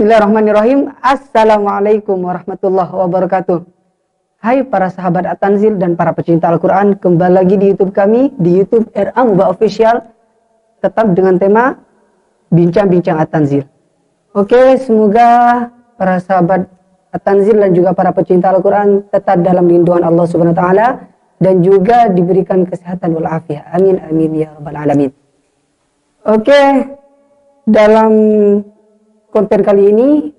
Bismillahirrahmanirrahim. Assalamualaikum warahmatullahi wabarakatuh. Hai para sahabat At-Tanzil dan para pecinta Al-Quran, kembali lagi di YouTube kami, di YouTube RA Mubah Official, tetap dengan tema Bincang-Bincang At-Tanzil. Oke, semoga para sahabat At-Tanzil dan juga para pecinta Al-Quran tetap dalam lindungan Allah Subhanahu wa Ta'ala dan juga diberikan kesehatan walafiat. Amin, amin ya rabbal alamin. Oke, dalam konten kali ini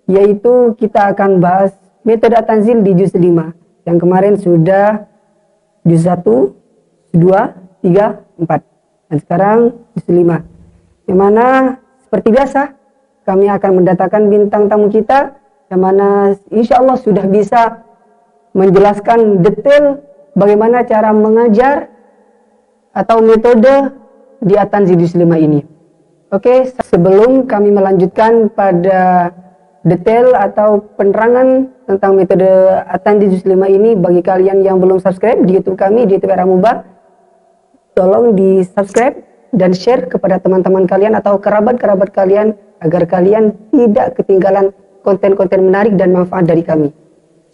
yaitu kita akan bahas metode At-Tanzil di juz 5 yang kemarin sudah juz 1, 2, 3, 4 dan sekarang juz 5, yang mana seperti biasa kami akan mendatangkan bintang tamu kita yang mana insya Allah sudah bisa menjelaskan detail bagaimana cara mengajar atau metode di At-Tanzil juz 5 ini. Oke, sebelum kami melanjutkan pada detail atau penerangan tentang metode At-Tanzil juz 5 ini, bagi kalian yang belum subscribe di YouTube kami, di YouTube RA Mubah, tolong di subscribe dan share kepada teman-teman kalian atau kerabat-kerabat kalian agar kalian tidak ketinggalan konten-konten menarik dan manfaat dari kami.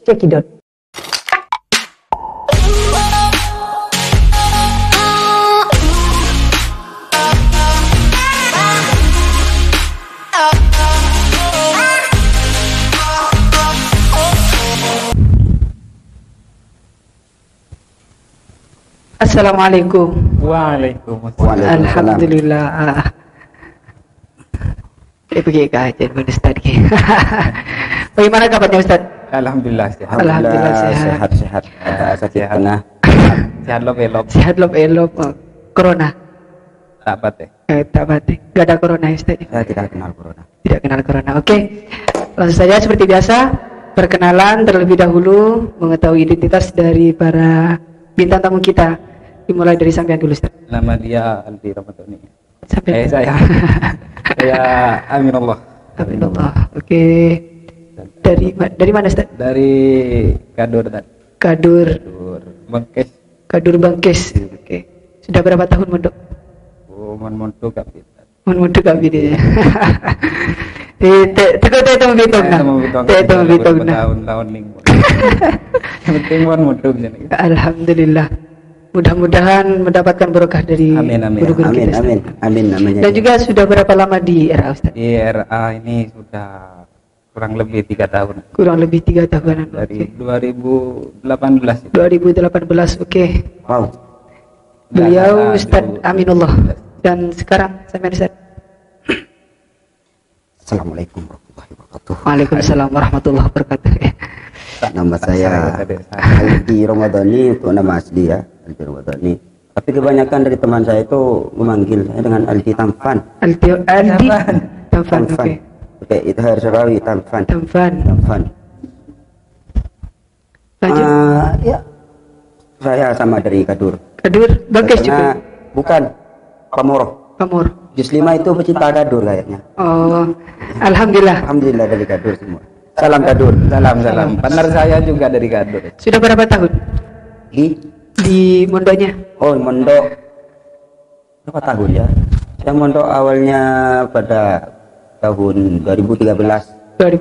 Cekidot. Assalamualaikum. Waalaikumsalam. Alhamdulillah. Pergi ke ajar Ustaz. Bagaimana kabarnya Ustaz? Alhamdulillah sehat. Alhamdulillah sehat. Sehat. Sehat lop. Sehat elok. Corona. Tak bate. Tak batik. Gak ada corona Ustaz. Saya tidak kenal corona. Tidak kenal corona. Oke. Langsung saja seperti biasa, perkenalan terlebih dahulu, mengetahui identitas dari para bintang tamu kita. Dimulai dari sampean dulu Ustaz. Nama dia Aldi Ramadhani. Sampean. Saya Aminullah. Aminullah. Oke. Dari mana Ustaz? Dari Kadur. Kadur Bangkes. Kadur Bangkes. Oke. Sudah berapa tahun mondok? Monmonto kapit. Mondok kami dia. Teko menghitung nah. Teko menghitung nah. Tahun-tahun ning. Yang penting monmonto bisa. Alhamdulillah. Mudah-mudahan mendapatkan berkah dari guru-guru kita. Amin namanya. Dan juga sudah berapa lama di RA Ustaz? Di RA ini sudah kurang lebih 3 tahun. Kurang lebih 3 tahunan. Dari 2018. 2018, oke. Wow. Beliau Ustaz Aminullah. Dan sekarang sampai Ustaz. Assalamualaikum warahmatullahi wabarakatuh. Waalaikumsalam warahmatullahi wabarakatuh. Nama saya Aldi Ramadhani, itu nama asli ya, Aldi Ramadhani. Tapi kebanyakan dari teman saya itu memanggil saya dengan Aldi Tamfan. Aldi Tamfan. Oke, itu harus rawi Tamfan. Lanjut. Ya, saya sama dari Kadur. Kadur Bangkes juga. Bukan, Pamoro. Juz 5 itu pecinta Kadur kayaknya. Oh, alhamdulillah. Alhamdulillah dari Kadur semua. Salam Kadur. Salam. Partner saya juga dari Kadur. Sudah berapa tahun di mondoknya? Oh, mondok berapa tahun ya? Saya mondok awalnya pada tahun 2013. Jadi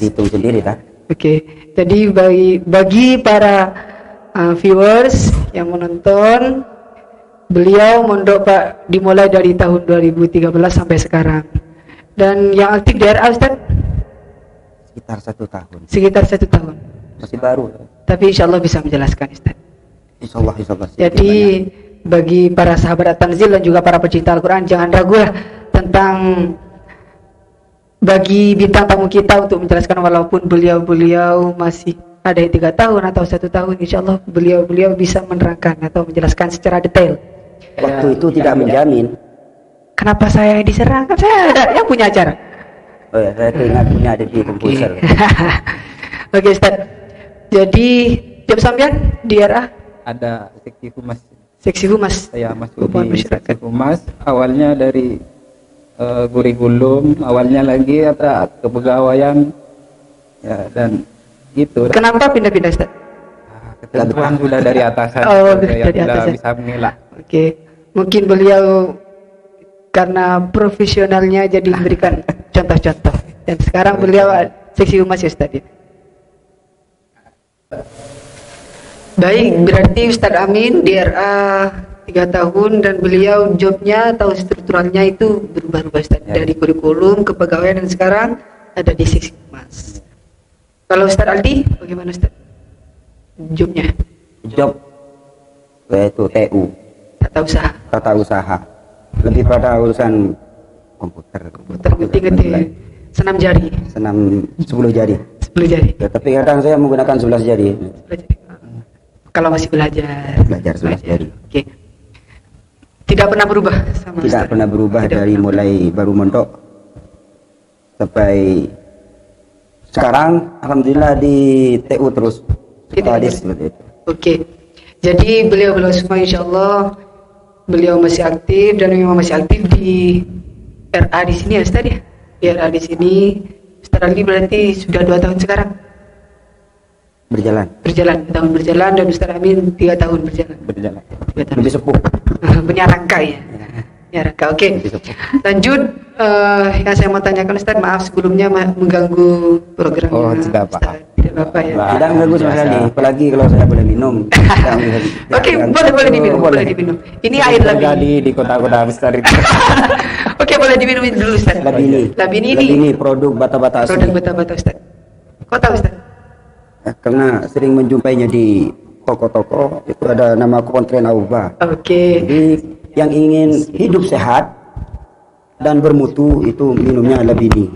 hitung sendiri kan? Oke. Jadi bagi para viewers yang menonton, beliau mondok Pak dimulai dari tahun 2013 sampai sekarang. Dan yang aktif di RA Ustaz? Sekitar 1 tahun. Masih baru. Tapi insya Allah bisa menjelaskan Ustaz. Insya Allah. Jadi bagi para sahabat At-Tanzil dan juga para pecinta Al-Quran, jangan ragu lah tentang bagi bintang tamu kita untuk menjelaskan, walaupun beliau masih ada yang 3 tahun atau 1 tahun, insya Allah beliau bisa menerangkan atau menjelaskan secara detail. Waktu itu tidak menjamin. Kenapa saya diserang? Kan saya ada yang punya acara. Oh ya, saya teringat punya ada di komputer. Oke Ustaz. Jadi job sampean di RA? Ada seksi humas. Seksi humas. Saya masuk di seksi humas. Awalnya dari kurikulum, awalnya lagi ada kepegawaian ya, dan gitu. Kenapa pindah-pindah Ustaz? Ketentuan sudah dari atasan. Oh, saya dari atasan. bisa mengelak. Oke. Mungkin beliau karena profesionalnya jadi memberikan contoh-contoh. Dan sekarang beliau seksi humas ya Ustaz. Baik, berarti Ustaz Amin di RA 3 tahun dan beliau jobnya atau strukturalnya itu berubah-ubah Ustaz. Dari kurikulum ke pegawaian dan sekarang ada di seksi humas. Kalau Ustaz Aldi bagaimana Ustaz? Jobnya? Job yaitu TU, tata usaha. Lebih pada urusan komputer ngerti senam jari. Senam 10 jari. 10 jari. Ya, tapi kadang saya menggunakan 11 jari. 11 jari. Kalau masih belajar 11 jari. Oke. Tidak pernah berubah sama Tidak Ustaz? pernah berubah dari mulai baru mondok sampai sekarang, alhamdulillah di TU terus. Seperti itu. Oke. Jadi beliau semua insya Allah beliau masih aktif dan memang masih aktif di RA di sini ya Ustaz ya. Di RA di sini Ustaz lagi berarti sudah 2 tahun sekarang. Berjalan 2 tahun berjalan dan Ustaz Amin 3 tahun berjalan. 3 tahun. Lebih sepuh. Penyarangka ya. Penyarangka. Oke. Lanjut yang saya mau tanyakan Ustaz, maaf sebelumnya mengganggu programnya. Oh, tidak Pak. Tidak apa-apa ya. Tidak mengganggu sama sekali, apalagi kalau saya boleh minum. Oke, boleh diminum, boleh diminum. Ini air Labini. Di kota-kota besar itu. Oke, boleh diminum dulu Ustaz. Labini ini produk bata-bata asli. produk bata-bata Ustaz. Kok tahu Ustaz? Karena sering menjumpainya di toko-toko, itu ada nama Kontren Auba. Oke. Jadi yang ingin hidup sehat dan bermutu itu minumnya Labini.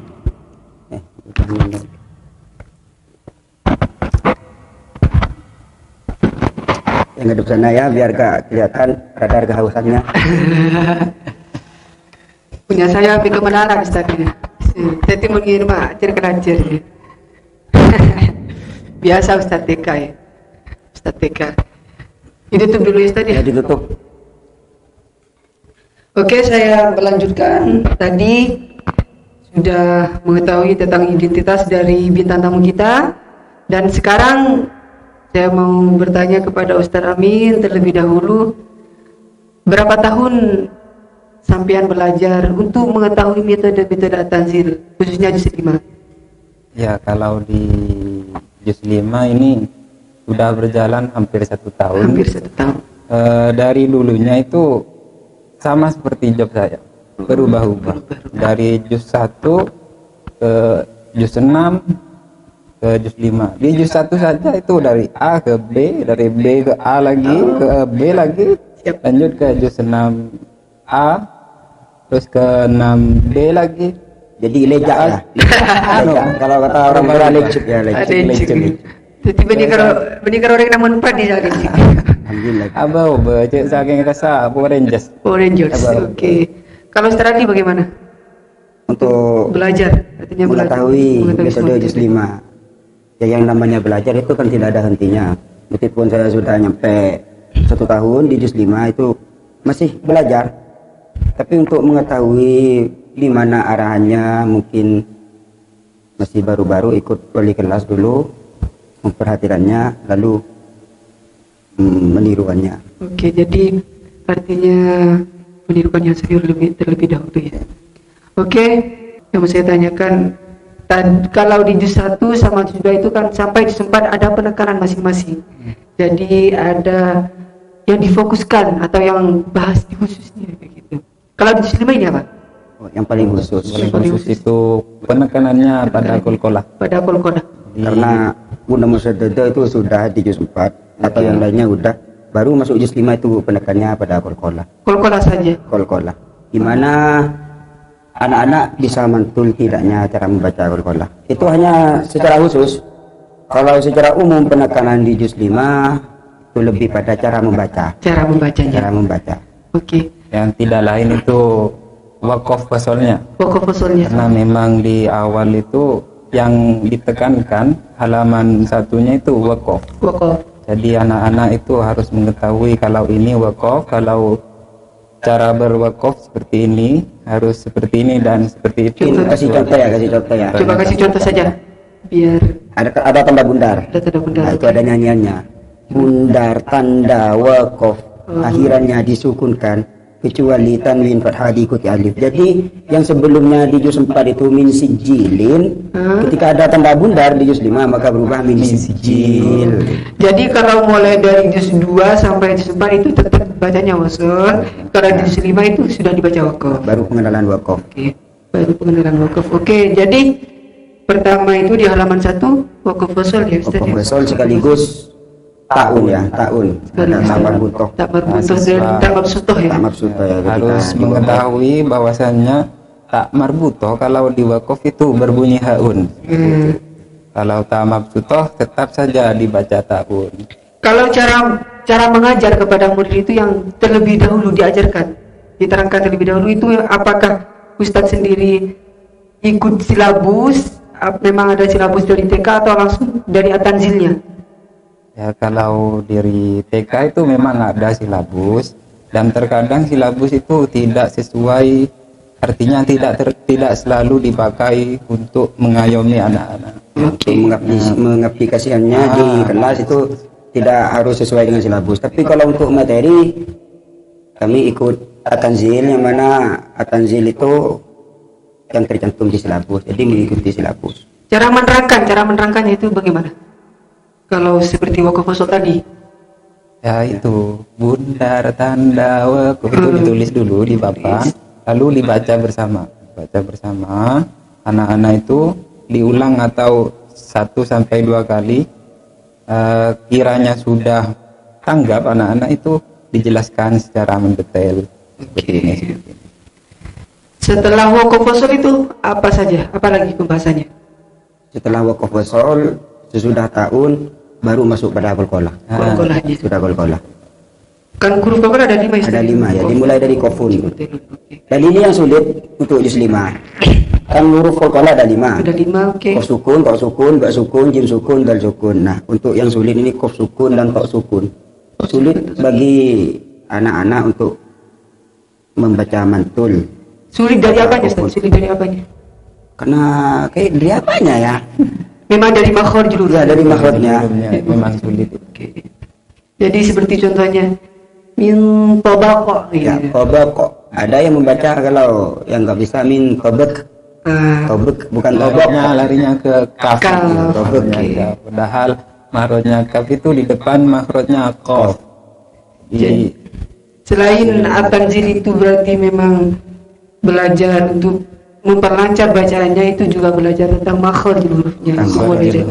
Yang ngadep sana ya, biar gak kelihatan radar kehausannya. Punya saya lebih ke menara Ustaz ya. Jadi mungkin mah ajar. Biasa Ustaz TK ya. Ustaz TK. Ditutup dulu ya Ustaz ya. Ya ditutup. Oke, saya melanjutkan. Tadi sudah mengetahui tentang identitas dari bintang tamu kita. Dan sekarang saya mau bertanya kepada Ustaz Amin terlebih dahulu. Berapa tahun sampean belajar untuk mengetahui metode-metode At-Tanzil, khususnya juz 5? Ya, kalau di juz 5 ini sudah berjalan hampir 1 tahun. Hampir 1 tahun. Dari dulunya itu sama seperti job saya, berubah-ubah. Dari juz 1 ke juz 6 ke juz 5. Di juz 1 saja itu dari A ke B, dari B ke A lagi, ke B lagi, lanjut ke juz 6A, terus ke 6B lagi. Jadi lejak ya. Kalau kata orang Barat lecek ya, lecek. Jadi benih orang namun empat di sana. Alhamdulillah. Abau baca saking rasa Power Rangers. Oke. Kalau strategi bagaimana? Untuk Belajar, artinya mengetahui metode juz 5. Ya, yang namanya belajar itu kan tidak ada hentinya. Meskipun saya sudah nyampe 1 tahun di juz 5 itu masih belajar. Tapi untuk mengetahui di mana arahannya mungkin masih baru-baru ikut wali kelas dulu, memperhatikannya lalu meniruannya. Oke, jadi artinya menirukannya sendiri terlebih dahulu ya. Oke, yang mau saya tanyakan, kalau di juz 1 sama juz 2 itu kan sampai juz 4 ada penekanan masing-masing. Jadi ada yang difokuskan atau yang bahas di khususnya kayak gitu. Kalau di juz 5 ini apa? Oh, yang paling khusus. Paling khusus itu penekanannya pada kolkolah. Pada kolkolah. Karena Bunda Musyaddadah itu sudah di juz 4 atau yang lainnya udah, baru masuk juz 5 itu penekannya pada kolkolah. Kolkolah saja. Kolkolah. Gimana anak-anak bisa mantul tidaknya cara membaca kolkolah. Itu hanya secara khusus. Kalau secara umum penekanan di juz 5 itu lebih pada cara membaca. Cara membacanya. Cara membaca. Oke. Yang tidak lain itu wakaf fasolnya. Wakaf fasolnya. Karena memang di awal itu yang ditekankan halaman satunya itu wakaf. Wakaf. Jadi anak-anak itu harus mengetahui kalau ini wakaf, kalau cara berwakaf seperti ini, harus seperti ini dan seperti itu. Kasih contoh ya. Coba kasih contoh saja. Biar ada tanda bundar. ada tanda bundar. Nah, itu ada nyanyiannya. Bundar tanda wakaf, akhirannya disukunkan. kecuali tanwin fathah diikuti alif. Jadi yang sebelumnya di juz 4 itu min sijilin, ketika ada tanda bundar di juz 5 maka berubah min sijil. Jadi kalau mulai dari juz 2 sampai juz 4 itu tetap bacanya wasol. Kalau di juz 5 itu sudah dibaca wakaf. Baru pengenalan wakaf. Oke, baru pengenalan wakaf. Oke, jadi pertama itu di halaman 1 wakaf wasol ya Ustaz. Wakaf wasol sekaligus ta'un ya, ta'un. Ada tak marbutoh. Tak marbutoh dan tak mabsutoh ya. Tak mabsutoh ya. Harus mengetahui bahwasannya tak marbutoh kalau di wakaf itu berbunyi haun. Kalau tak mabsutoh tetap saja dibaca ta'un. Kalau cara mengajar kepada murid itu yang terlebih dahulu diajarkan, diterangkan terlebih dahulu itu apakah Ustadz sendiri ikut silabus, memang ada silabus dari TK atau langsung dari At-Tanzilnya? Ya, kalau dari TK itu memang ada silabus, dan terkadang silabus itu tidak sesuai, artinya tidak selalu dipakai untuk mengayomi anak-anak. Untuk mengaplikasikannya di kelas itu tidak harus sesuai dengan silabus. Tapi kalau untuk materi kami ikut At-Tanzil, yang mana At-Tanzil itu yang tercantum di silabus, jadi mengikuti silabus. Cara menerangkannya itu bagaimana? Kalau seperti wakaf wasol tadi, ya itu bundar tanda wakaf itu ditulis dulu di papan, lalu dibaca bersama. Anak-anak itu diulang atau 1 sampai 2 kali. Kiranya sudah tanggap, anak-anak itu dijelaskan secara mendetail. Oke. Setelah wakaf wasol itu apa saja? Apalagi pembahasannya? Setelah wakaf wasol, sesudah tahun baru masuk pada qalqalah. Qalqalahnya. Sudah qalqalah. Kan huruf qalqalah ada 5 ya? Ada 5 ya, dimulai dari kofun. Dan ini yang sulit untuk juz 5. Kan huruf qalqalah ada 5. Ada 5, oke. Kof sukun, tok sukun, ba sukun, jim sukun, dal sukun. Nah, untuk yang sulit ini kof sukun dan tok sukun. Sulit bagi anak-anak untuk membaca mantul. Sulit dari apanya, Ustaz? Sulit dari apanya? Karena kayak dari apanya ya? Memang dari makhraj dulu. Ya, dari makhrajnya. Memang sulit. Oke. Jadi seperti contohnya min tabaq Ya, tabaq. Ada yang membaca kalau yang nggak bisa min tabaq. Tabaq bukan tabaq. Larinya ke kaf. Oke. Padahal makhrajnya kaf itu di depan makhrajnya qaf. Jadi selain At-Tanzil itu berarti memang belajar untuk memperlancar bacaannya, itu juga belajar tentang makhraj hurufnya. Mulai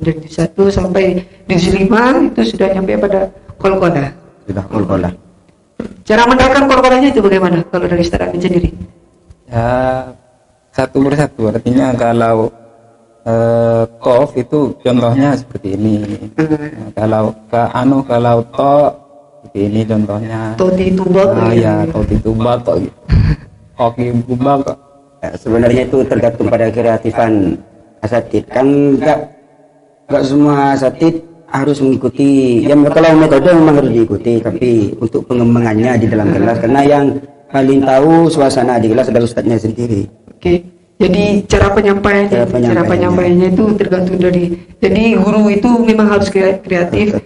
dari 1 sampai di 5 itu sudah sampai pada qalqalah. Sudah qalqalah. Cara menerangkan qalqalahnya itu bagaimana kalau dari Ustaz Amin sendiri? Ya, satu persatu. Artinya kalau qaf itu contohnya seperti ini. Kalau kalau to seperti ini contohnya. Toti tubat. Ya, toti tubat gitu. Oke, bubak. Ya, sebenarnya itu tergantung pada kreatifan asatid. Kan enggak semua asatid harus mengikuti. Ya, kalau metode memang harus diikuti, tapi untuk pengembangannya di dalam kelas, karena yang paling tahu suasana di kelas adalah ustadznya sendiri. Oke. Jadi cara penyampaiannya itu tergantung dari. Jadi guru itu memang harus kreatif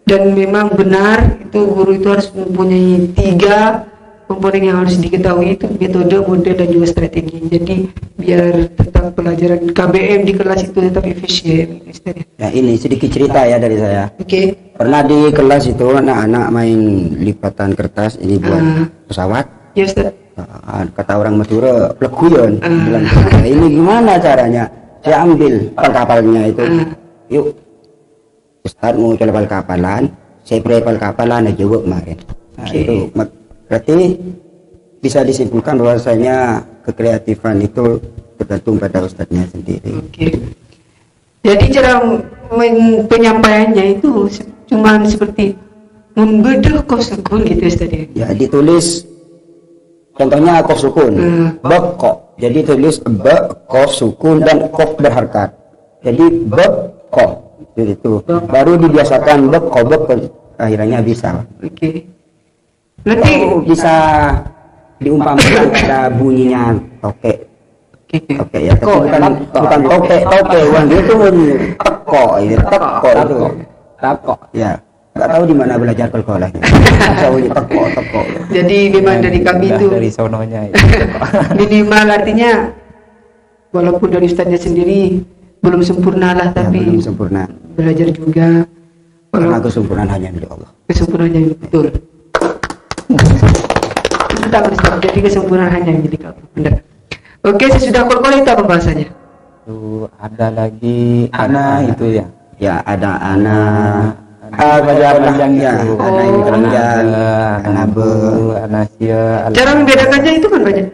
dan memang benar itu guru itu harus mempunyai 3 komponen yang harus diketahui, itu metode, model, dan juga strategi. Jadi biar tetap pelajaran KBM di kelas itu tetap efisien. Ya, ini sedikit cerita ya dari saya. Oke. Pernah di kelas itu anak-anak main lipatan kertas ini buat pesawat. Ya, Ustaz. Kata orang Madura, plekuyon. Ini gimana caranya? Saya ambil kapalnya itu. Yuk, Ustaz mau coba kapalan. Saya pal kapalan aja juga kemarin. Nah, itu berarti bisa disimpulkan bahwasanya kekreatifan itu tergantung pada ustadznya sendiri. Oke. Jadi cara penyampaiannya itu cuma seperti membedah kof sukun gitu Ustaz ya. Ya, ditulis contohnya kof sukun. Bako. Jadi tulis ba, kof sukun dan kof berharkat. Jadi bako. Itu baru dibiasakan bako akhirnya bisa. Oke. Berarti bisa diumpamakan ada bunyinya toke. Oke ya, tapi bukan toke, uang itu bunyi teko, ini teko itu. Tako. Ya, nggak tahu di mana belajar kolkolahnya. Jauhnya teko. Jadi memang dari kami Udah itu dari sononya itu. minimal, artinya walaupun dari ustaznya sendiri belum sempurna lah, Ya, tapi belum sempurna. belajar juga. Karena Walaupun kesempurnaan hanya milik Allah. kesempurnaannya betul. Tentang Ustaz, jadi kesempurnaan hanya milik Allah. Benar. Oke, sesudah kolkol itu apa bahasanya? Itu ada lagi anak itu ya. Ya ada anak. panjang Ya, itu. anak ini panjang. Anak be. Anak sia. Cara membedakannya itu kan banyak.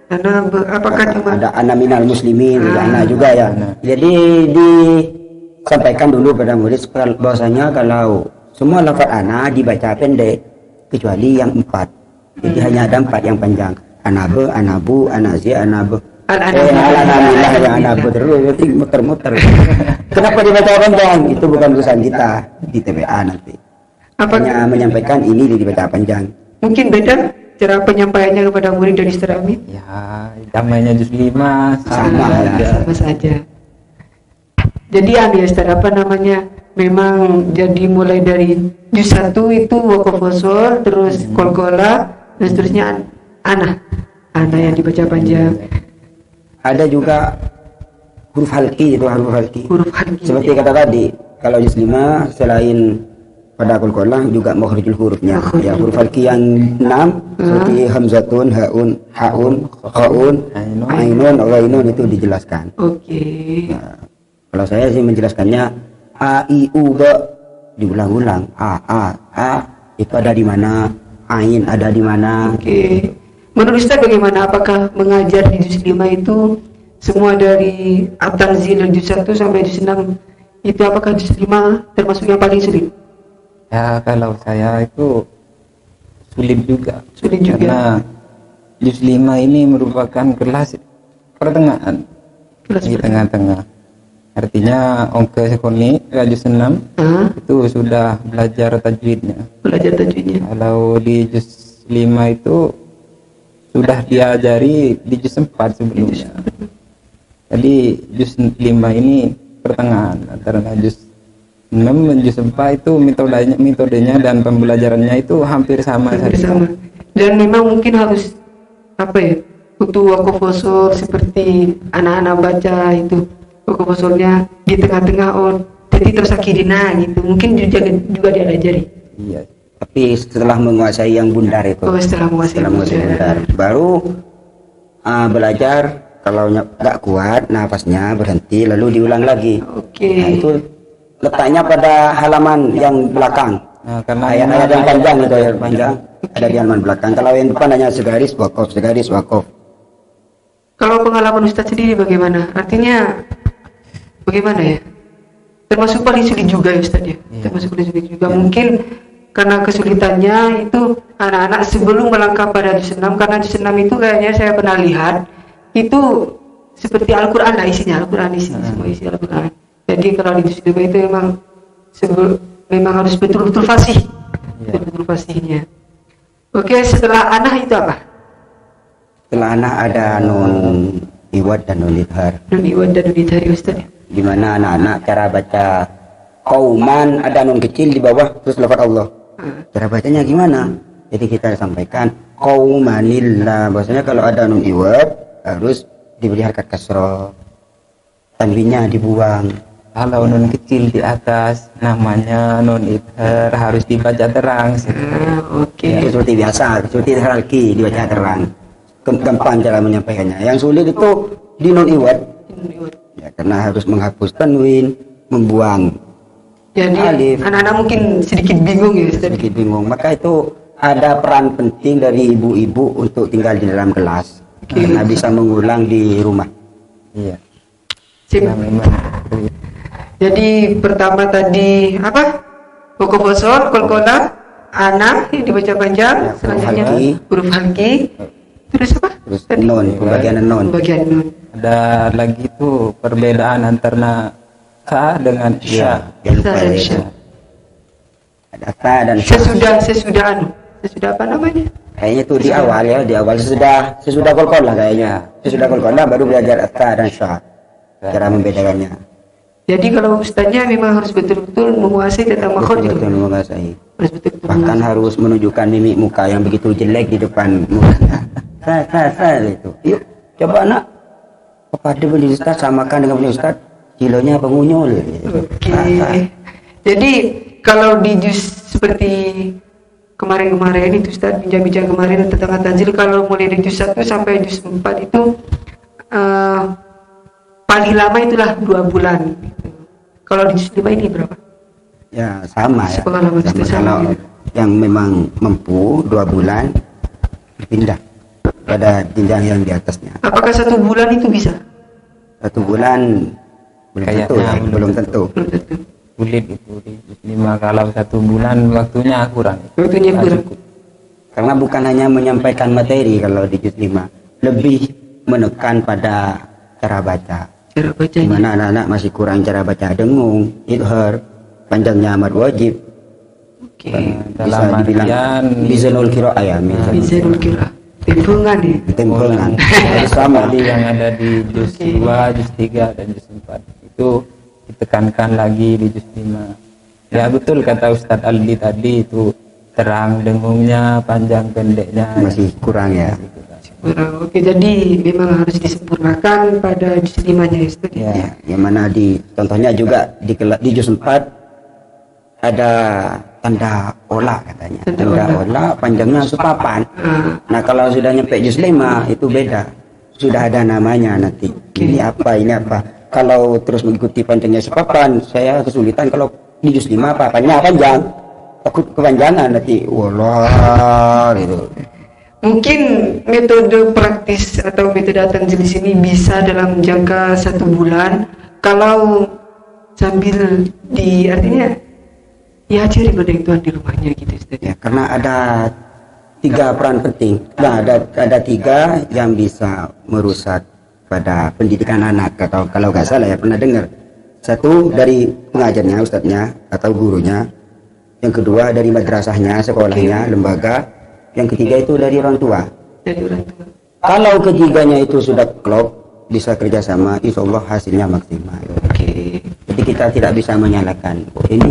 Karena apakah cuma Ada anak minal muslimin, juga anak juga ya. Anak. Jadi disampaikan dulu pada murid bahwasanya kalau semua lafaz anak dibaca pendek kecuali yang 4. Jadi hanya ada 4 yang panjang. Anabe, anabu, anazia, anabe. Alhamdulillah yang anabe terus nanti muter-muter. Kenapa dibaca panjang? Itu bukan urusan kita di TPA nanti. Hanya menyampaikan ini dibaca panjang. mungkin beda cara penyampaiannya kepada murid dari Ustaz Amin? Ya, namanya juz 5 Sama ya. Sama saja. Jadi ya Ustaz, apa namanya, memang jadi mulai dari juz 1 itu wakaf wasol, terus kolkola, dan seterusnya ana yang dibaca panjang. Ada juga huruf halki, itu huruf halki. Huruf halki. Seperti kata tadi, kalau juz 5 selain pada qalqalah juga makhrijul hurufnya. Ya, huruf halki yang 6 seperti hamzatun, haun, khaun, ainun, ghainun itu dijelaskan. Oke. Nah, kalau saya sih menjelaskannya a i u ba diulang-ulang. A itu ada di mana? Ain ada di mana? Oke. Menurut Ustaz bagaimana? Apakah mengajar di juz 5 itu semua dari At-Tanzil dari juz 1 sampai juz 6 itu, apakah juz 5 termasuk yang paling sulit? Ya, kalau saya itu sulit juga. Sulit juga. Karena juz 5 ini merupakan kelas pertengahan. Kelas Di tengah-tengah. Artinya ongke sekoni juz 6 Ah, itu sudah belajar tajwidnya. belajar tajwidnya. Kalau di juz 5 itu sudah diajari di juz 4 sebelumnya. Jadi juz 5 ini pertengahan antara juz 6 dan juz 4 itu metodenya dan pembelajarannya itu hampir sama saja. Bersama. Dan memang mungkin harus apa ya, butuh wakaf wasol seperti anak-anak baca itu, wakaf wasolnya di tengah-tengah jadi tersakidina gitu, mungkin juga diajari. Iya. Tapi setelah menguasai yang bundar itu, Setelah menguasai bundar, baru belajar. Kalau nggak kuat nafasnya berhenti lalu diulang lagi. Oke. Nah, itu letaknya pada halaman yang belakang. Nah, karena Ayat-ayat yang panjang itu, ayat panjang ada di halaman belakang. Kalau yang depan hanya segaris wakaf. Kalau pengalaman Ustadz sendiri bagaimana? Artinya bagaimana ya? Termasuk paling sulit juga ya Ustadz ya? Iya. Termasuk paling sulit juga. Mungkin karena kesulitannya itu anak-anak sebelum melangkah pada juz 6, karena juz 6 itu kayaknya saya pernah lihat itu seperti Al-Quran lah isinya, Al-Quran isinya, semua isi Al-Quran. Jadi kalau di juz 5 itu memang harus betul-betul fasih, betul-betul fasihnya. Oke, setelah anah itu apa? Setelah anak ada nun iwad dan nun idhar. Nun iwan dan nun idhar Ustadz ya? Di mana anak-anak cara baca kauman ada nun kecil di bawah terus lafaz Allah. Cara bacanya gimana? Jadi kita sampaikan qaumanillah. Bahwasanya kalau ada nun iwad harus diberi harkat kasroh. Tanwinnya dibuang. kalau nun kecil di atas namanya nun idhar harus dibaca terang. Oke. Itu seperti biasa, seperti hierarki dibaca terang. Gampang cara menyampaikannya. Yang sulit itu di nun iwad. Ya, karena harus menghapus tanwin, membuang Jadi alif. anak-anak mungkin sedikit bingung ya Ustadz. Sedikit bingung. Maka itu ada peran penting dari ibu-ibu untuk tinggal di dalam kelas karena bisa mengulang di rumah. Iya. Sip. Nah, memang Jadi pertama tadi apa? Wakaf wasol, kolkola, anak yang dibaca panjang, Ya, huruf selanjutnya halki. huruf halki, terus apa? Terus non, pembagian non. Bagian nun. ada lagi tuh perbedaan antara sa dengan sya. Yang lupa Sa dan itu. sya. Ada ta dan sya. Sesudah apa namanya? Kayaknya tuh di awal ya, di awal sesudah kolkolah kayaknya. Sesudah kolkolah baru belajar ta dan sya. Cara membedakannya. Jadi kalau ustaznya memang harus betul-betul menguasai tentang makhraj gitu. Betul menguasai. Harus betul-betul Bahkan harus menunjukkan mimik muka yang begitu jelek di depan mukanya. Saya itu. Yuk, coba nak. Kepada beli ustaz samakan dengan beli ustaz. Kilonya pengunyul. Oke. Jadi kalau di juz seperti kemarin-kemarin itu Ustaz bincang-bincang kemarin tentang tanzil, kalau mulai dari juz 1 sampai juz 4 itu paling lama itulah 2 bulan. Kalau di juz 5 ini berapa? Ya sama ya. Sepengalaman Sama, sama kalau gitu. yang memang mampu 2 bulan pindah pada jenjang yang di atasnya. Apakah 1 bulan itu bisa? 1 bulan belum Kayaknya tentu, ya. Belum tentu. Belum tentu. Sulit itu di juz 5, kalau 1 bulan waktunya kurang. Waktunya Nggak kurang. cukup. Karena bukan hanya menyampaikan materi kalau di juz 5, lebih menekan pada cara baca. Cara Di bacanya. mana anak-anak masih kurang cara baca dengung, idhar, panjangnya amat wajib. Oke. Bisa dibilang artian bizanul qiraah ya, Bisa dulu kira. Timbangan ya. tempengan. Jadi sama tadi yang ada di juz 2, juz 3 dan juz 4 itu ditekankan lagi di juz 5. Ya betul kata Ustadz Aldi tadi, itu terang dengungnya, panjang pendeknya masih kurang ya. Kurang. Oke, jadi memang harus disempurnakan pada juz 5-nya ya Ustaz. Ya. Ya, yang mana di contohnya juga di juz 4 ada tanda olah katanya. Tanda Tanda olah. olah panjangnya sepapan. Nah, kalau sudah nyampe juz 5 itu beda. Sudah ada namanya nanti. Ini apa, ini apa. Kalau terus mengikuti panjangnya sepapan, saya kesulitan kalau di juz 5 panjang. Takut kepanjangan nanti. Wallah gitu. Mungkin metode praktis atau metode tanzil di sini bisa dalam jangka 1 bulan. Kalau sambil artinya ya cari pada yang Tuhan di rumahnya gitu Ustaz. Ya, karena ada 3 peran penting. Nah, ada 3 yang bisa merusak pada pendidikan anak, atau kalau nggak salah ya pernah dengar. 1 dari pengajarnya, ustadznya atau gurunya. Yang kedua dari madrasahnya, sekolahnya, lembaga. Yang ketiga itu dari orang tua. Dari orang tua. Kalau ketiganya itu sudah klop, bisa kerjasama, insya Allah hasilnya maksimal. Oke. Jadi kita tidak bisa menyalahkan. Ini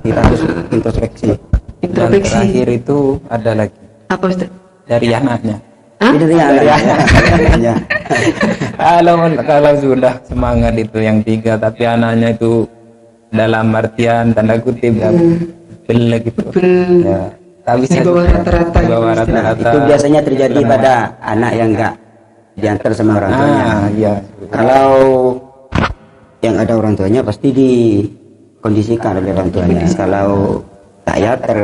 kita harus introspeksi. Dan Introspeksi. terakhir itu ada lagi Apa Ustaz? dari anaknya. Hah? Ini dari anaknya. Kalau sudah semangat itu yang 3, tapi anaknya itu dalam artian tanda kutip ya belek gitu. Bel- Ya, tak bisa Di bawah juga. rata-rata Di bawah gitu. rata-rata. Itu biasanya terjadi pada anak yang enggak diantar sama orang tuanya. Iya. Kalau yang ada orang tuanya pasti dikondisikan oleh orang tuanya. Kalau tak yater,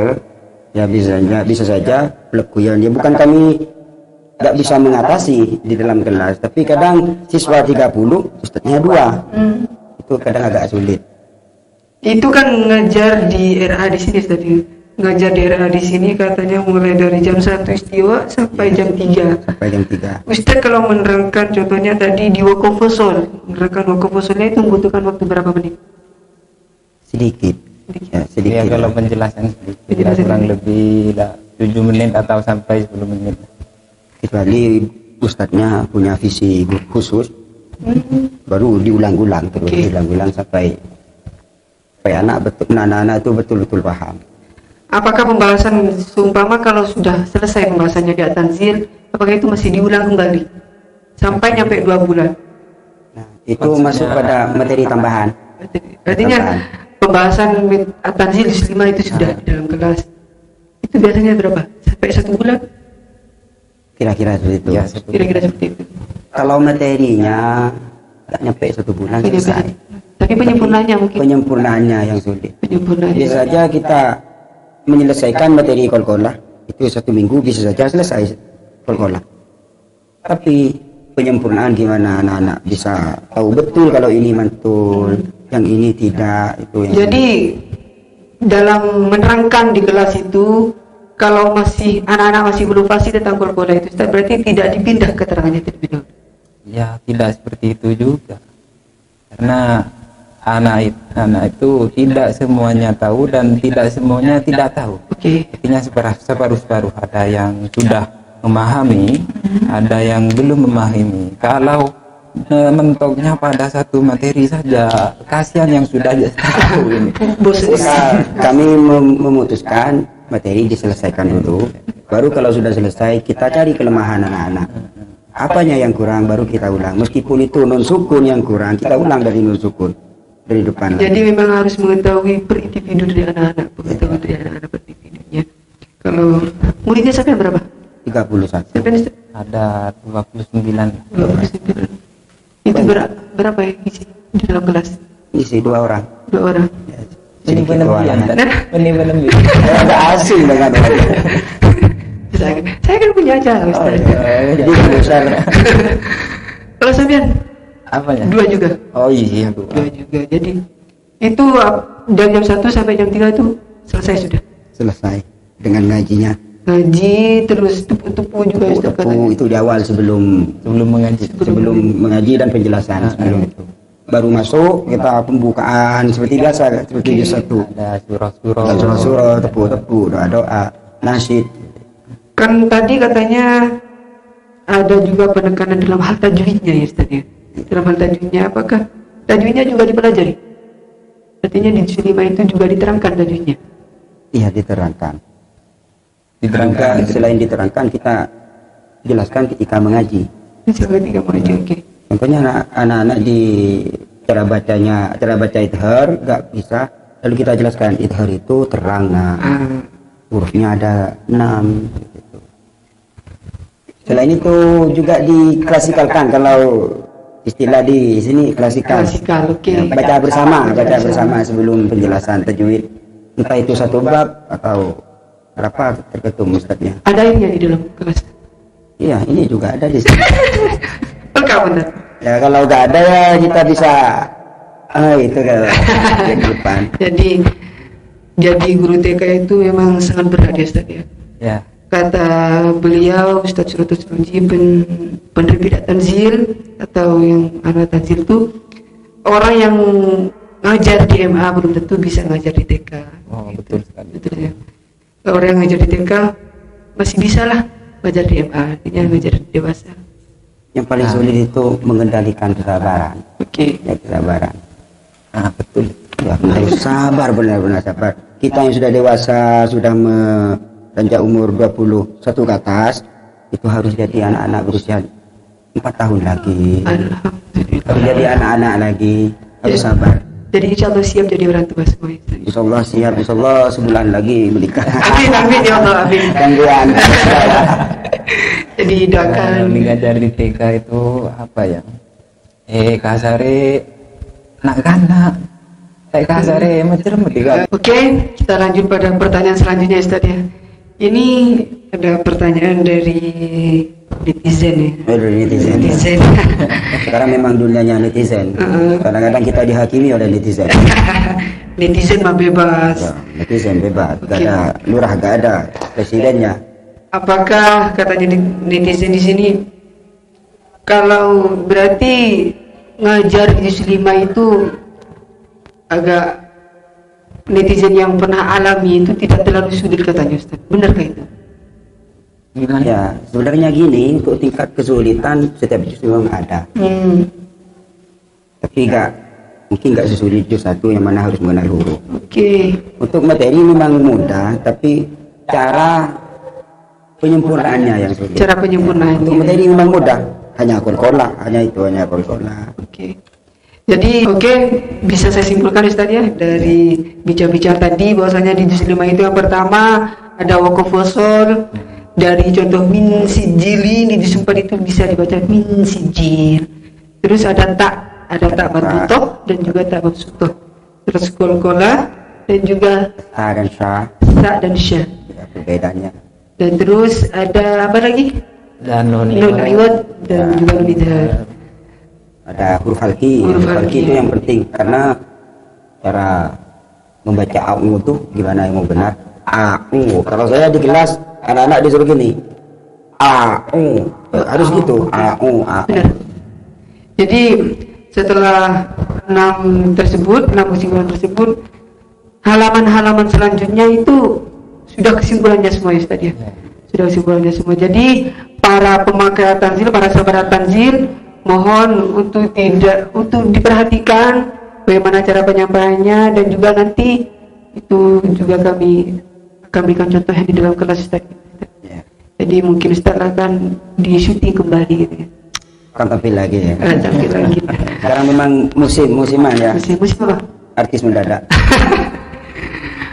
ya bisa saja pelekuan. Ya bukan kami nggak bisa mengatasi di dalam kelas, tapi kadang siswa 30, ustadznya 2. Itu kadang agak sulit. Itu kan ngajar di RA di sini tadi. Ngajar di RA di sini katanya mulai dari jam 1 istiwa sampai jam 3. Sampai jam 3. Ustaz kalau menerangkan contohnya tadi di wakofosol, menerangkan wakofosolnya itu membutuhkan waktu berapa menit? Sedikit. Ya, sedikit. Ya kalau penjelasan sedikit, ya, Penjelasan kurang sedikit. lebih 7 menit atau sampai 10 menit. Kecuali ustadznya punya visi khusus, baru diulang-ulang terus, Oke. diulang-ulang sampai anak-anak itu betul-betul paham. Apakah pembahasan seumpama kalau sudah selesai pembahasannya di tanzil, apakah itu masih diulang kembali sampai nyampe 2 bulan? Nah, itu Maksudnya- masuk pada materi tambahan. Artinya pembahasan tanzil juz 5 itu sudah di dalam kelas. Itu biasanya berapa? Sampai 1 bulan? Kira-kira seperti itu. Ya, Kira-kira seperti itu. Kalau materinya nggak nyampe 1 bulan Ini selesai. Tapi penyempurnaannya mungkin. Penyempurnaannya yang sulit. Penyempurnaannya. Bisa saja kita menyelesaikan materi kolkolah itu 1 minggu bisa saja selesai kolkolah. Tapi penyempurnaan gimana anak-anak bisa tahu betul kalau ini mantul, yang ini tidak, itu yang Jadi dalam menerangkan di kelas itu, kalau masih anak-anak masih belum fasih tentang kolkolah itu, Ustaz, berarti tidak dipindah keterangannya terlebih dahulu. Ya tidak seperti itu juga, karena anak itu tidak semuanya tahu dan tidak semuanya tidak tahu. Oke. Artinya separuh-separuh, ada yang sudah memahami, ada yang belum memahami. Kalau mentoknya pada satu materi saja. Kasihan yang sudah tahu ini. Kami memutuskan materi diselesaikan dulu. Baru kalau sudah selesai kita cari kelemahan anak-anak. Apanya yang kurang baru kita ulang. Meskipun itu non sukun yang kurang, kita ulang dari non sukun dari depan. Jadi memang harus mengetahui per individu dari anak-anak, pengetahuan dari anak-anak per individunya. Kalau muridnya sampai berapa? 31. Ada 29. 29. Itu berapa ya isi di dalam kelas? Isi 2 orang. 2 orang. Ya, Ini penampilan. Ada asing dengan Saya kan punya acara, Ustaz. jadi besar. Kalau sampean Apanya? 2 juga. Oh iya, 2 juga. Jadi itu dari jam 1 sampai jam 3 itu selesai sudah. selesai dengan ngajinya. Ngaji terus tupu-tupu juga Ustaz katanya. Itu di awal sebelum mengaji dan penjelasan sebelum itu. Baru masuk kita pembukaan seperti biasa, seperti di satu. Ada surah-surah. Surah-surah, tepu-tepu, doa-doa, nasyid. Kan tadi katanya ada juga penekanan dalam hal tajwidnya ya Ustaz ya. Dalam hal tajwidnya, apakah tajwidnya juga dipelajari? Artinya di juz 5 itu juga diterangkan tajwidnya. Iya, diterangkan. Diterangkan. Selain diterangkan, kita jelaskan ketika mengaji. Misalnya ketika mengaji, oke. Contohnya anak-anak di cara baca idhar nggak bisa, lalu kita jelaskan idhar itu terang, hurufnya ada 6 gitu. Selain itu juga diklasikalkan, kalau istilah di sini klasikal, oke. baca bersama sebelum penjelasan tajwid, entah itu satu bab atau berapa tergantung ustadznya. Ada ini di dalam kelas? Iya, ini juga ada di sini. Lengkap benar. Ya kalau nggak ada ya kita bisa itu kalau di depan. Jadi guru TK itu memang sangat berat ya Ustaz ya. Ya. Kata beliau Ustaz Surutus Munji, penerbit tanzil atau yang anak tanzil itu orang yang ngajar di MA belum tentu bisa ngajar di TK. Oh, betul sekali. Betul ya. Orang yang ngajar di TK masih bisa lah ngajar di MA, artinya ngajar dewasa. Yang paling sulit itu mengendalikan kesabaran. Oke. Ya, kesabaran. Betul. Ya, harus sabar, benar-benar sabar. Kita yang sudah dewasa, sudah beranjak umur 21 ke atas, itu harus jadi anak-anak berusia 4 tahun lagi. Alhamdulillah. Harus jadi anak-anak lagi, harus sabar. Jadi insya Allah siap jadi orang tua semua itu. Insya Allah siap, insya Allah sebulan lagi menikah. Amin ya Allah, amin. Gangguan. Jadi doakan. Ngajar di TK itu apa ya? Kasare nak kanak. Kasare macam tiga. Oke, kita lanjut pada pertanyaan selanjutnya Ustaz ya. Ini ada pertanyaan dari netizen ya. Dari netizen. Sekarang memang dunianya netizen. Kadang-kadang kita dihakimi oleh netizen. Netizen mah bebas. Ya, netizen bebas. Gak ada lurah, gak ada presidennya. Apakah katanya netizen di sini, kalau berarti ngajar di juz 5 itu agak, netizen yang pernah alami itu tidak terlalu sulit katanya Ustaz. Benarkah itu? Gimana? Ya, sebenarnya gini, untuk tingkat kesulitan setiap juz memang ada. Tapi mungkin nggak sesulit juz 1 yang mana harus mengenal huruf. Oke. Untuk materi memang mudah, tapi cara penyempurnaannya yang sulit. Cara penyempurnaan. Untuk materi memang mudah, hanya kolkola, hanya kolkola. Oke. Jadi bisa saya simpulkan Ustaz ya dari bicara-bicara tadi bahwasanya di juz 5 itu yang pertama ada waqaf wasol, dari contoh min sijili di juz 4 itu bisa dibaca min sijil. Terus ada tak marbutoh dan juga tak mabsutoh. Terus kolkola dan juga sa dan sya. Ya, perbedaannya. Dan terus ada apa lagi? Dan nun iwad dan juga nun idhar. Ada huruf halki. Huruf halki itu yang penting karena cara membaca au itu gimana yang mau benar. Au. Kalau saya di kelas anak-anak disuruh gini. Au. Harus gitu. Au. Benar. Jadi setelah 6 kesimpulan tersebut, halaman-halaman selanjutnya itu sudah kesimpulannya semua ya Ustaz ya. Sudah kesimpulannya semua. Jadi para pemakai tanzil, para sahabat tanzil mohon untuk diperhatikan bagaimana cara penyampaiannya, dan juga nanti itu juga kami berikan contohnya di dalam kelas Ustaz. Ya. Jadi mungkin Ustaz akan di syuting kembali gitu ya. Akan tampil lagi ya. Tampil lagi. Sekarang memang musiman ya. Musim apa? Artis mendadak.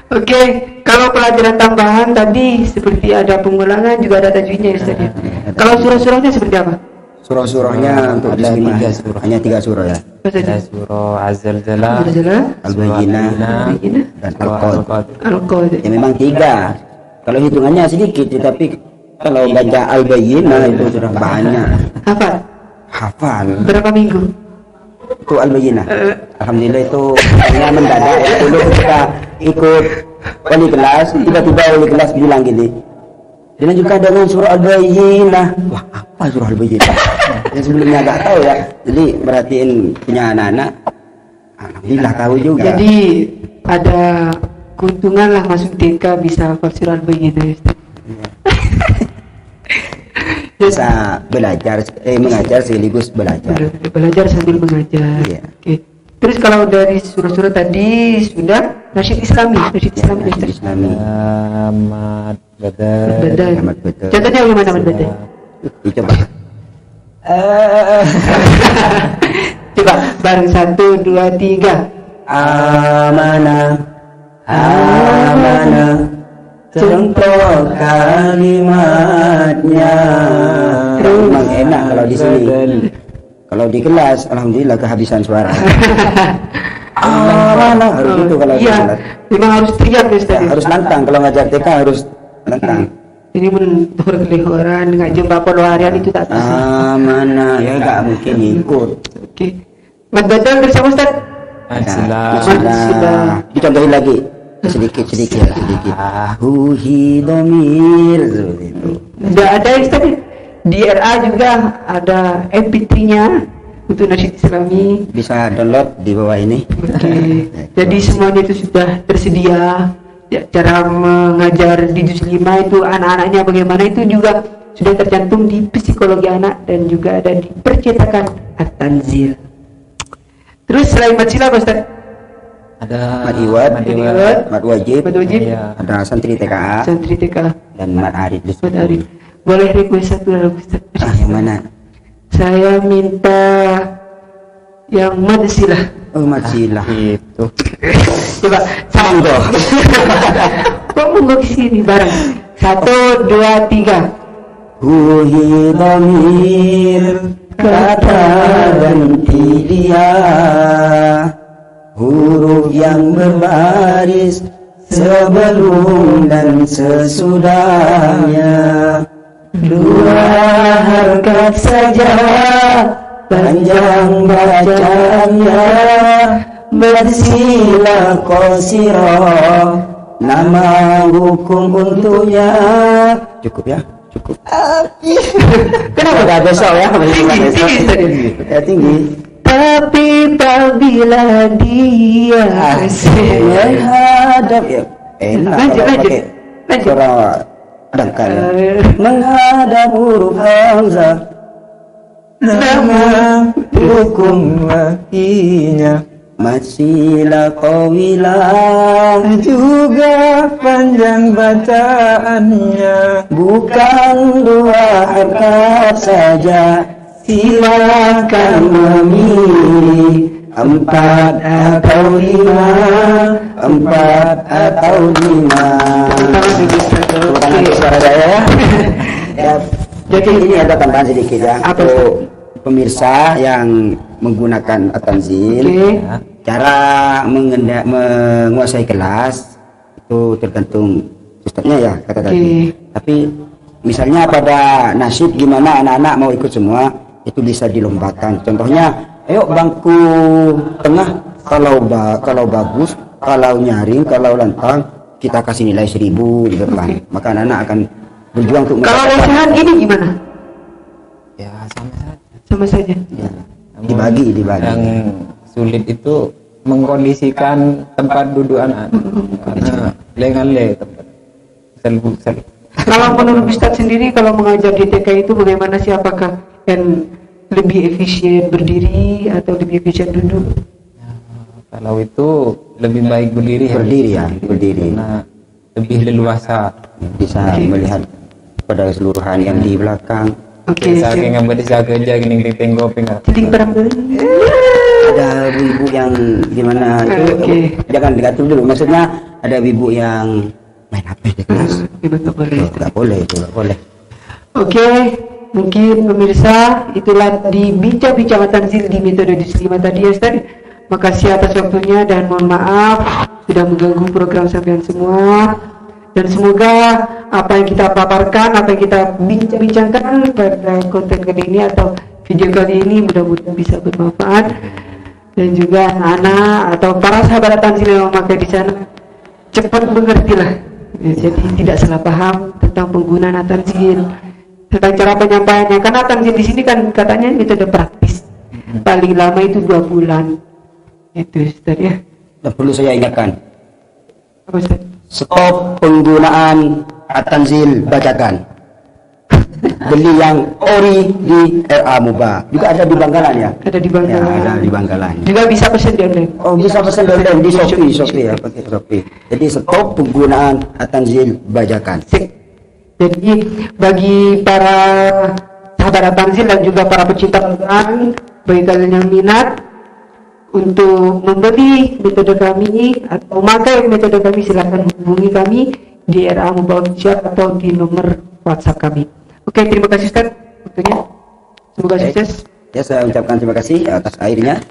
Oke, kalau pelajaran tambahan tadi seperti ada pengulangan, juga ada tajwidnya ya Ustaz ya. Kalau surah-surahnya seperti apa? Surah-surahnya untuk ada juz 5 3 surah. hanya 3 surah ya. Apa saja? Ada surah Az-Zalzalah, Al-Bayyinah Al-Bayyinah, dan Al-Qad. Al-Qad. Ya memang 3. Kalau hitungannya sedikit, tetapi kalau baca Al-Bayyinah itu sudah banyak. Apa? Hafal. Berapa minggu? Itu Al-Bayyinah. Alhamdulillah itu hanya mendadak ya. Dulu kita ikut wali kelas, tiba-tiba wali kelas bilang gini, dilanjutkan dengan surah Al-Bayyinah. Wah, apa surah Al-Bayyinah? Yang sebelumnya nggak tahu ya. Jadi merhatiin punya anak-anak, alhamdulillah tahu juga. Jadi ada keuntungan lah masuk TK bisa hafal surah Al-Bayyinah ya Ustaz. Bisa belajar, mengajar sekaligus belajar. Belajar sambil mengajar. Iya. Oke. Terus kalau dari surah-surah tadi sudah nasyid Islami ya Ustaz. Islami. Ahmad Badar. Badan. Ahmad Badar. Contohnya bagaimana Ahmad Badan? Coba. Coba bareng 1, 2, 3. Amanah, amanah, contoh kalimatnya. Memang enak kalau di sini. Kalau di kelas, alhamdulillah kehabisan suara. Amanah harus gitu kalau di Iya, kelas. memang harus teriak ya Ustaz. Ya, harus lantang kalau ngajar TK harus lantang. Ini mentur kelihuran nggak jumpa harian itu tak tahu. Amanah ya nggak mungkin ikut. Oke. Ahmad Badan bersama Ustaz. Bismillah. Bismillah. Dicontohin lagi sedikit. Huhi domir itu. Udah ada ya Ustaz. Di RA juga ada MP3-nya untuk nasyid Islami. Bisa download di bawah ini. Oke. Jadi semuanya itu sudah tersedia. Ya, cara mengajar di juz 5 itu anak-anaknya bagaimana itu juga sudah tercantum di psikologi anak dan juga ada di percetakan At-Tanzil. Terus selain Matsila Ustaz? Ada Mat Iwad, Iwad, Mat Wajib, Mat Wajib, Iya. ada santri TKA Santri TK, dan Mat Arid. Mat Arif. Boleh request satu lagu Ustaz? Yang mana? Saya minta yang Matsilah. Oh, Mat Silah. itu. Coba Monggo. kok monggo kesini bareng. 1, 2, 3. Huhi domir, kata ganti dia, huruf yang berbaris sebelum dan sesudahnya, 2 harkat saja panjang bacaannya, Matsilah qasirah, nama hukum untuknya. Cukup ya? Cukup. Kenapa gak besok ya? Tinggi. Ya tinggi. Tapi apabila dia Menghadap ya. Enak Lanjut, kalau lanjut. pakai Lanjut. suara dangkal ya. Menghadap huruf hamzah, nama hukum wahinya, Matsilah qawilah, juga panjang bacaannya, bukan 2 harkat saja, silakan memilih 4 atau 5, 4 atau 5. Bukan suara saya ya. Ya, jadi ini ada tambahan sedikit ya. Apa? Untuk pemirsa yang menggunakan At-Tanzil, Oke. cara menguasai kelas itu tergantung ustadznya ya kata tadi. Oke. Tapi misalnya pada nasyid gimana anak-anak mau ikut semua itu bisa dilombakan. Contohnya, ayo bangku tengah kalau bagus, kalau nyaring, kalau lantang kita kasih nilai 1000 di depan. Maka anak-anak akan berjuang untuk Kalau mendapatkan. latihan gini gimana? Ya sama saja. Sama saja. Ya, Namun dibagi. Yang sulit itu mengkondisikan tempat duduk anak. Karena lengan-le tempat. Sel. Kalau menurut Ustadz sendiri kalau mengajar di TK itu bagaimana sih? Apakah yang lebih efisien berdiri atau lebih efisien duduk? Kalau itu lebih baik berdiri ya. Berdiri ya, berdiri. Karena lebih leluasa. Bisa melihat pada keseluruhan yang di belakang. Oke. Saking nggak bisa kerja gini tengok enggak. Jadi barangkali Ada ibu yang gimana itu jangan diatur dulu. Maksudnya ada ibu yang main HP di kelas. betul boleh. Nggak boleh itu, nggak boleh. Oke, mungkin pemirsa itulah di bincang-bincang Tanzil di metode Juz 5 tadi ya Ustaz. Makasih atas waktunya dan mohon maaf sudah mengganggu program sampean semua. Dan semoga apa yang kita paparkan, apa yang kita bincang-bincangkan pada konten kali ini atau video kali ini mudah-mudahan bisa bermanfaat. Dan juga anak-anak atau para sahabat Tanzil yang memakai di sana cepat mengertilah. Ya, jadi tidak salah paham tentang penggunaan Tanzil, tentang cara penyampaiannya. Karena Tanzil di sini kan katanya metode praktis. Paling lama itu 2 bulan. Itu Ustaz ya. Dan perlu saya ingatkan, Apa Ustaz? stop penggunaan At-Tanzil bacakan. Beli yang ori di RA Muba. Juga ada di Bangkalan ya? Ada di Bangkalan. Ya, ada di Bangkalan. Juga bisa pesan di online. Oh, bisa pesan online di Shopee ya, pakai Shopee. Jadi stop penggunaan At-Tanzil bajakan. Sip. Jadi bagi para sahabat Tanzil dan juga para pecinta Al-Quran, bagi kalian yang minat untuk membeli metode kami atau memakai metode kami, silahkan hubungi kami di RA Muba Official atau di nomor WhatsApp kami. Oke, terima kasih Ustaz waktunya. Semoga sukses. Ya, saya ucapkan terima kasih atas airnya.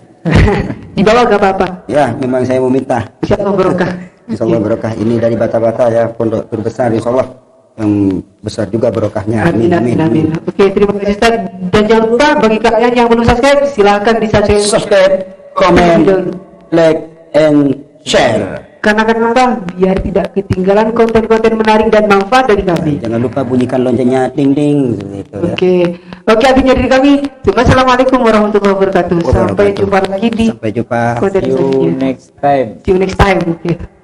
Di bawah gak apa-apa. Ya, memang saya mau minta. Insyaallah barokah. Insyaallah berkah. Ini dari bata-bata ya, pondok terbesar insyaallah. Yang besar juga berkahnya. Amin, amin, amin. Oke, terima kasih Ustaz. Dan jangan lupa bagi kalian yang belum subscribe, silahkan Subscribe, comment, like, and share. Karena kenapa? Biar tidak ketinggalan konten-konten menarik dan manfaat dari kami. Jangan lupa bunyikan loncengnya, ding ding gitu ya. Oke, akhirnya dari kami. Assalamualaikum warahmatullahi wabarakatuh. Sampai jumpa lagi di Sampai jumpa. konten See you selanjutnya. next time. See you next time. Oke.